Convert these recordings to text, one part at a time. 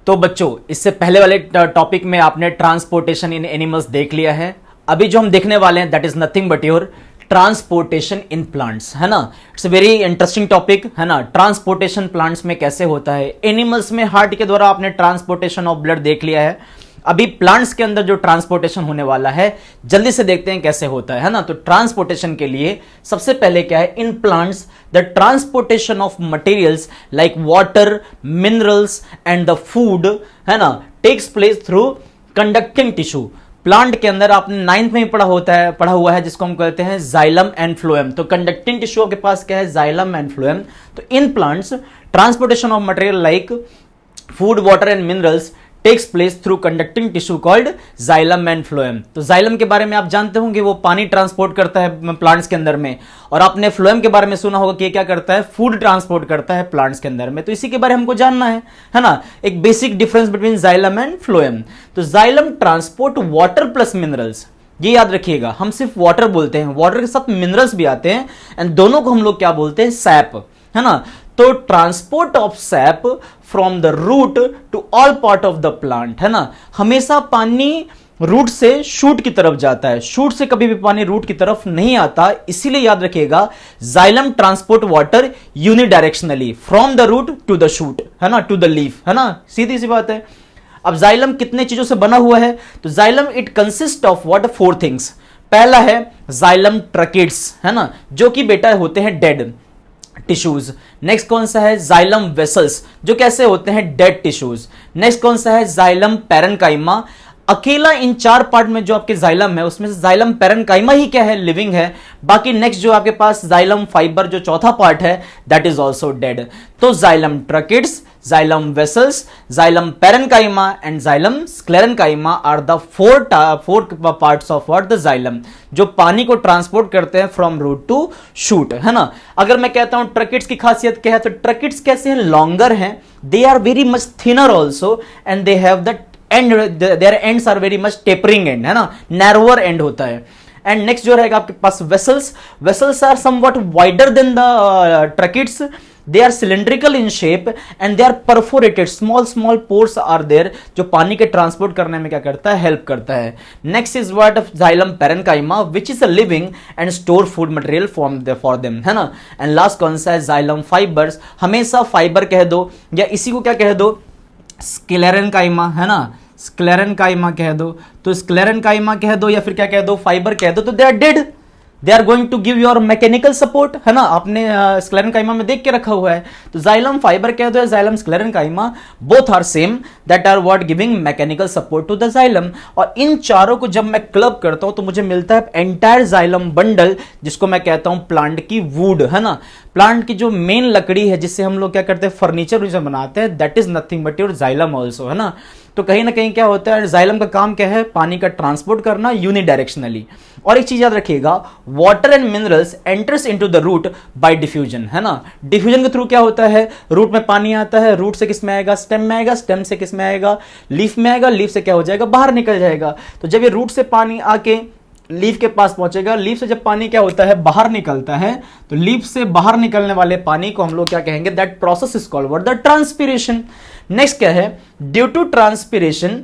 तो बच्चों, इससे पहले वाले टॉपिक में आपने ट्रांसपोर्टेशन इन एनिमल्स देख लिया है। अभी जो हम देखने वाले हैं that is nothing but your transportation in plants, है ना। इट्स वेरी इंटरेस्टिंग टॉपिक, है ना। ट्रांसपोर्टेशन प्लांट्स में कैसे होता है। एनिमल्स में हार्ट के द्वारा आपने ट्रांसपोर्टेशन ऑफ ब्लड देख लिया है। अभी प्लांट्स के अंदर जो ट्रांसपोर्टेशन होने वाला है जल्दी से देखते हैं कैसे होता है ना। तो ट्रांसपोर्टेशन के लिए सबसे पहले क्या है, in plants the transportation of materials like water, minerals and the food, है ना, takes place through conducting tissue. Plant के अंदर आपने 9th में ही पढ़ा हुआ है जिसको हम कहते हैं जाइलम एंड फ्लोएम। तो कंडक्टिंग टिश्यू के पास क्या है, जाइलम एंड फ्लोएम। तो in plants transportation of material like food, water and minerals takes place through conducting tissue called xylem and phloem. तो जाइलम के बारे में आप जानते होंगे, वो पानी ट्रांसपोर्ट करता है प्लांट्स के अंदर में, और आपने फ्लोएम के बारे में सुना होगा कि क्या करता है, फूड ट्रांसपोर्ट करता है प्लांट्स के अंदर में। तो इसी के बारे में हमको जानना है ना। एक basic difference between xylem and phloem. तो xylem transport water plus minerals, ये याद रखिएगा। हम सिर्फ वाटर बोलते हैं, वाटर के साथ मिनरल्स भी आते हैं, एंड दोनों को हम लोग क्या बोलते हैं, सैप, है ना। तो transport of sap from the root to all part of the plant, है ना। हमेशा पानी रूट से शूट की तरफ जाता है, शूट से कभी भी पानी रूट की तरफ नहीं आता। इसीलिए याद रखिएगा, xylem transport water unidirectionally from the root to the shoot, है ना, टू द लीफ, है ना। सीधी सी बात है। अब जाइलम कितने चीजों से बना हुआ है, तो xylem it consist of what, 4 things. पहला है जाइलम ट्रकेट्स, है ना, जो कि बेटा होते हैं डेड टिश्यूज। नेक्स्ट कौन सा है, जाइलम वेसल्स, जो कैसे होते हैं, डेड टिश्यूज। नेक्स्ट कौन सा है, जाइलम पैरेन्काइमा। अकेला इन 4 पार्ट में जो आपके जाइलम है उसमें से जाइलम पैरेन्काइमा ही क्या है, लिविंग है। बाकी नेक्स्ट जो आपके पास जाइलम फाइबर जो चौथा पार्ट है दैट इज ऑल्सो डेड। तो xylem tracheids, xylem vessels, xylem parenchyma and xylem sclerenchyma are the 4 parts of what, the xylem, जो पानी को ट्रांसपोर्ट करते हैं फ्रॉम रूट टू शूट, है ना। अगर मैं कहता हूं ट्रकेट्स की खासियत क्या है, तो ट्रकेट्स कैसे हैं, लॉन्गर हैं, they are very much thinner also, and they have the end, their ends are very much tapering end, है ना, नैरोअर एंड होता है। एंड नेक्स्ट जो रहेगा आपके पास vessels, vessels are somewhat wider than the tracheids, they are cylindrical in shape and they are perforated, small pores are there, जो पानी के ट्रांसपोर्ट करने में क्या करता है, हेल्प करता है। Next is what, xylem parenchyma which is a living and store food material for them, है ना। एंड लास्ट कौन सा है, जाइलम फाइबर्स। हमेशा फाइबर कह दो या इसी को क्या कह दो, स्क्लेरेन्काइमा, है ना, स्क्लेरेन्काइमा कह दो। तो स्क्लेरेन्काइमा कह दो या फिर क्या कह दो, फाइबर कह दो, तो they are dead, they are going to give your mechanical support, है ना। आपने स्क्लेरेन्काइमा में देख के रखा हुआ है। तो जाइलम फाइबर कह दो या xylem sclerenchyma, both are same, that are what giving mechanical support to the xylem. और इन चारों को जब मैं क्लब करता हूं तो मुझे मिलता है एंटायर जाइलम बंडल, जिसको मैं कहता हूं प्लांट की वुड, है ना। प्लांट की जो मेन लकड़ी है जिससे हम लोग क्या करते हैं, फर्नीचर बनाते हैं, that is nothing but your xylem also, है ना। तो कहीं ना कहीं क्या होता है, जाइलम का काम क्या है, पानी का ट्रांसपोर्ट करना यूनिडायरेक्शनली। और एक चीज याद रखिएगा, water and minerals enters into the root by diffusion, है ना। डिफ्यूजन के थ्रू क्या होता है, रूट में पानी आता है, रूट से किस में आएगा, स्टेम में आएगा, स्टेम से किस में आएगा, लीफ में आएगा, लीफ से क्या हो जाएगा, बाहर निकल जाएगा। तो जब ये रूट से पानी आके लीफ के पास पहुंचेगा, लीफ से जब पानी क्या होता है, बाहर निकलता है, तो लीफ से बाहर निकलने वाले पानी को हम लोग क्या कहेंगे, that process is called what, the transpiration. Next क्या है, due to transpiration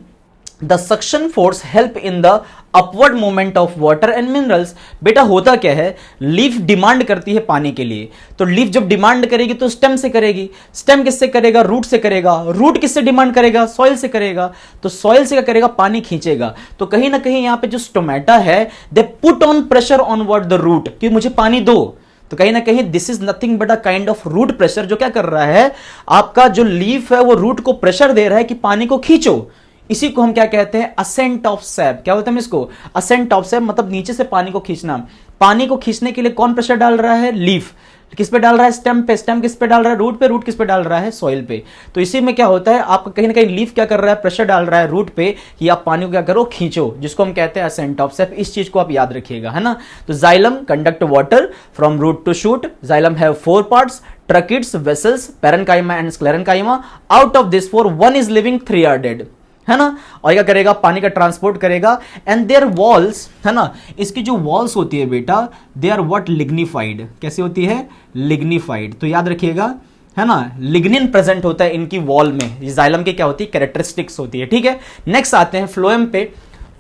the suction force help in the upward movement of water and minerals. बेटा होता क्या है, लीफ डिमांड करती है पानी के लिए, तो लीफ जब डिमांड करेगी तो स्टेम से करेगी, स्टेम किससे करेगा, रूट से करेगा, रूट किससे डिमांड करेगा, सॉइल से करेगा, तो सॉइल से क्या करेगा, पानी खींचेगा। तो कहीं ना कहीं यहां पे जो स्टोमेटा है, they put on pressure on what, the root, कि मुझे पानी दो। तो कहीं ना कहीं this is nothing but a kind of root pressure, जो क्या कर रहा है, आपका जो लीफ है वो रूट को प्रेशर दे रहा है कि पानी को खींचो। इसी को हम क्या कहते हैं, असेंट ऑफ सैप। क्या होता है इसको, असेंट ऑफ सैप, मतलब नीचे से पानी को खींचना। पानी को खींचने के लिए कौन प्रेशर डाल रहा है, लीफ। किस पे डाल रहा है, स्टेम पे, स्टेम किस पे डाल रहा है, रूट पे, रूट किस पे डाल रहा है, सॉइल पे। तो इसी में क्या होता है, आपका कहीं ना कहीं लीफ क्या कर रहा है, प्रेशर डाल रहा है रूट पे कि आप पानी को क्या करो, खींचो, जिसको हम कहते हैं असेंट ऑफ सैप। इस चीज को आप याद रखिएगा, है ना। तो xylem conduct water from root to shoot. Xylem have 4 parts, tracheids, vessels, parenchyma and sclerenchyma. Out of this 4 1 is living, 3 are dead, है ना। और क्या करेगा, पानी का ट्रांसपोर्ट करेगा। एंड देयर वॉल्स, है ना, इसकी जो वॉल्स होती है बेटा, दे आर व्हाट, लिग्निफाइड। कैसी होती है, लिग्निफाइड। तो याद रखिएगा, है ना, लिग्निन प्रेजेंट होता है इनकी वॉल में। ये जाइलम की क्या होती है, कैरेक्टरिस्टिक्स होती है। ठीक है, नेक्स्ट आते हैं फ्लोएम पे।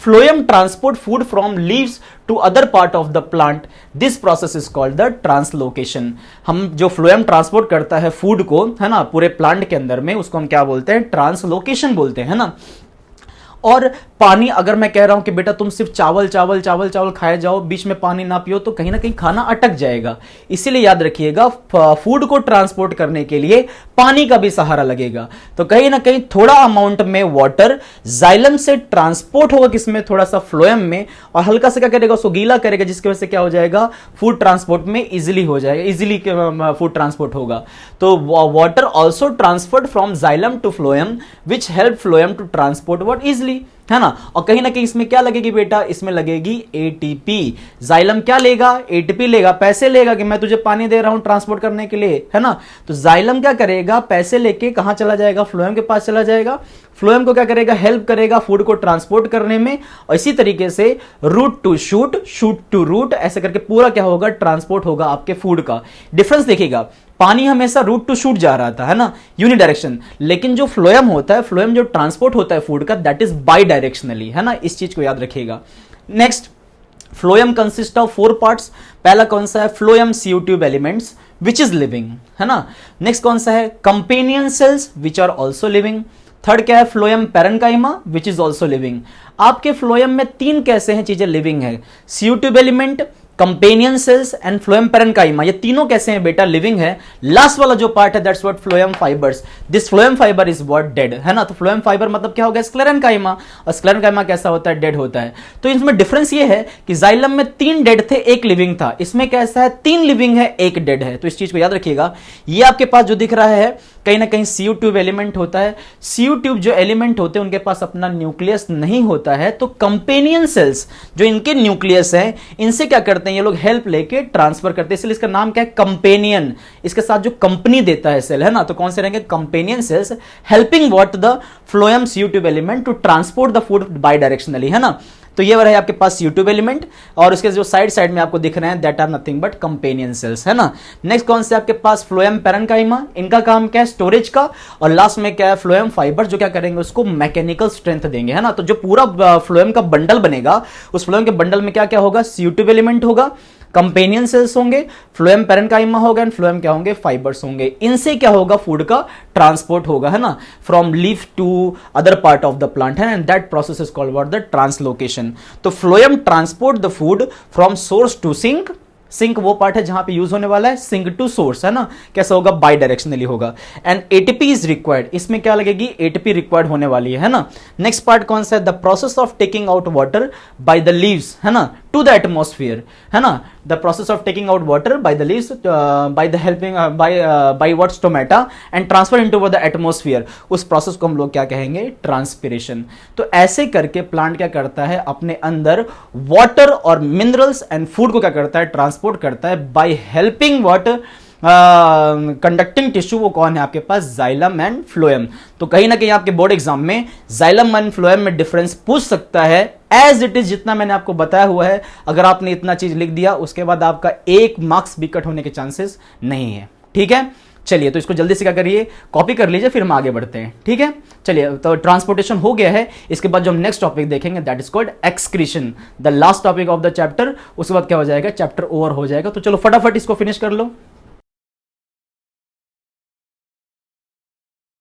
Phloem transport food from leaves to other part of the plant, this process is called the translocation. हम जो फ्लोएम ट्रांसपोर्ट करता है फूड को, है ना, पूरे प्लांट के अंदर में, उसको हम क्या बोलते हैं, ट्रांसलोकेशन बोलते हैं, है ना। और पानी, अगर मैं कह रहा हूं कि बेटा तुम सिर्फ चावल चावल चावल चावल खाए जाओ, बीच में पानी ना पियो, तो कहीं ना कहीं खाना अटक जाएगा। इसीलिए याद रखिएगा, फूड को ट्रांसपोर्ट करने के लिए पानी का भी सहारा लगेगा। तो कहीं ना कहीं थोड़ा अमाउंट में वाटर जाइलम से ट्रांसपोर्ट होगा, किसमें, थोड़ा सा फ्लोएम में, और हल्का सा क्या करेगा, उसको गीला करेगा, जिसकी वजह से क्या हो जाएगा, फूड ट्रांसपोर्ट में इजिली हो जाएगा, इजिली फूड ट्रांसपोर्ट होगा। तो water also transferred from xylem to phloem which help phloem to transport water easily, है ना। और कहीं ना कहीं इसमें क्या लगेगी बेटा, इसमें लगेगी एटीपी। जाइलम क्या लेगा, एटीपी लेगा, पैसे लेगा कि मैं तुझे पानी दे रहा हूं ट्रांसपोर्ट करने के लिए, है ना। तो जाइलम क्या करेगा, पैसे लेके कहां चला जाएगा, फ्लोएम के पास चला जाएगा। फ्लोएम को क्या करेगा, हेल्प करेगा फूड को ट्रांसपोर्ट करने में। और इसी तरीके से root to shoot, shoot to root, ऐसे करके पूरा क्या होगा, ट्रांसपोर्ट होगा आपके फूड का। डिफरेंस देखिएगा, पानी हमेशा रूट टू शूट जा रहा था, है ना, यूनिडायरेक्शन, लेकिन जो फ्लोएम होता है, फ्लोएम जो ट्रांसपोर्ट होता है फूड का, दैट इज बाई डायरेक्शनली, है ना। इस चीज को याद रखिएगा। Next, phloem consist of 4 parts. पहला कौन सा है, phloem CO tube elements which is living, है ना। नेक्स्ट कौन सा है, companion cells which are also living. Third क्या है, phloem parenchyma which is also living. आपके फ्लोएम में 3 कैसे हैं चीजें लिविंग है, CO tube element, companion cells and phloem parenchyma, ये तीनों कैसे हैं बेटा, लिविंग है। लास्ट वाला जो पार्ट है, that's what phloem fibres, this phloem fibre is what dead, है ना। तो फ्लोएम फाइबर मतलब क्या हो गया, स्क्लेरेन्काइमा, और स्क्लेरेन्काइमा कैसा होता है, डेड होता है। तो इसमें डिफरेंस ये है कि जाइलम में 3 डेड थे, 1 लिविंग था, इसमें कैसा है, 3 लिविंग है, 1 डेड है। तो इस चीज को याद रखिएगा। ये आपके पास जो दिख रहा है, कहीं ना कहीं CO ट्यूब एलिमेंट होता है। CO ट्यूब जो एलिमेंट होते हैं उनके पास अपना न्यूक्लियस नहीं होता है, तो कंपेनियन सेल्स जो इनके न्यूक्लियस है, इनसे क्या करते हैं ये लोग, हेल्प लेके ट्रांसफर करते हैं, इसलिए इसका नाम क्या है, कंपेनियन। इसके साथ जो कंपनी देता है सेल, है ना, तो कौन से रहेंगे, companion cells, helping what, the phloem CO tube element to transport the food bidirectionally, है ना। तो ये रहे आपके पास CO ट्यूब एलिमेंट, और उसके जो साइड में आपको दिख रहे हैं, that are nothing but companion cells, है ना। नेक्स्ट कौन से आपके पास, फ्लोएम पैरेन्काइमा, इनका काम क्या है, स्टोरेज का। और लास्ट में क्या है, फ्लोएम फाइबर, जो क्या करेंगे, उसको मैकेनिकल स्ट्रेंथ देंगे, है ना। तो जो पूरा फ्लोएम का बंडल बनेगा, उस फ्लोएम के बंडल में क्या क्या होगा, CO ट्यूब एलिमेंट होगा, कंपेनियन सेल्स होंगे, फ्लोएम पैरेन्काइमा होगा, एंड फ्लोएम क्या होंगे, फाइबर्स होंगे। इनसे क्या होगा, फूड का ट्रांसपोर्ट होगा, है ना, from leaf to other part of the plant, है, and that process is called what, the translocation. तो phloem transport the food from source to sink. Sink वो पार्ट है जहां पे यूज होने वाला है, सिंक टू सोर्स, है ना, कैसा होगा, बाई डायरेक्शनली होगा। एंड एटीपी इज रिक्वायर्ड, इसमें क्या लगेगी, एटीपी रिक्वायर्ड होने वाली है ना। नेक्स्ट पार्ट कौन सा है, the process of taking out water by the leaves, है ना, टू द एटमोस्फियर, है ना। The process of taking out water by the leaves, by the helping by what, stomata, and transfer into the atmosphere, उस process को हम लोग क्या कहेंगे, ट्रांसपिरेशन। तो ऐसे करके प्लांट क्या करता है, अपने अंदर वाटर और मिनरल्स एंड फूड को क्या करता है, ट्रांसपोर्ट करता है by helping what, conducting tissue. वो कौन है आपके पास, जाइलम एंड फ्लोएम। तो कहीं ना कहीं आपके बोर्ड एग्जाम में जाइलम एंड फ्लोएम में डिफरेंस पूछ सकता है, एज इट इज जितना मैंने आपको बताया हुआ है। अगर आपने इतना चीज लिख दिया, उसके बाद आपका 1 मार्क्स भी कट होने के चांसेस नहीं है, ठीक है। चलिए, तो इसको जल्दी से क्या करिए, कॉपी कर लीजिए, फिर हम आगे बढ़ते हैं, ठीक है। चलिए, तो ट्रांसपोर्टेशन हो गया है। इसके बाद जो हम नेक्स्ट टॉपिक देखेंगे, that is called excretion, the last topic of the chapter. उसके बाद क्या हो जाएगा, चैप्टर ओवर हो जाएगा। तो चलो फटाफट इसको फिनिश कर लो।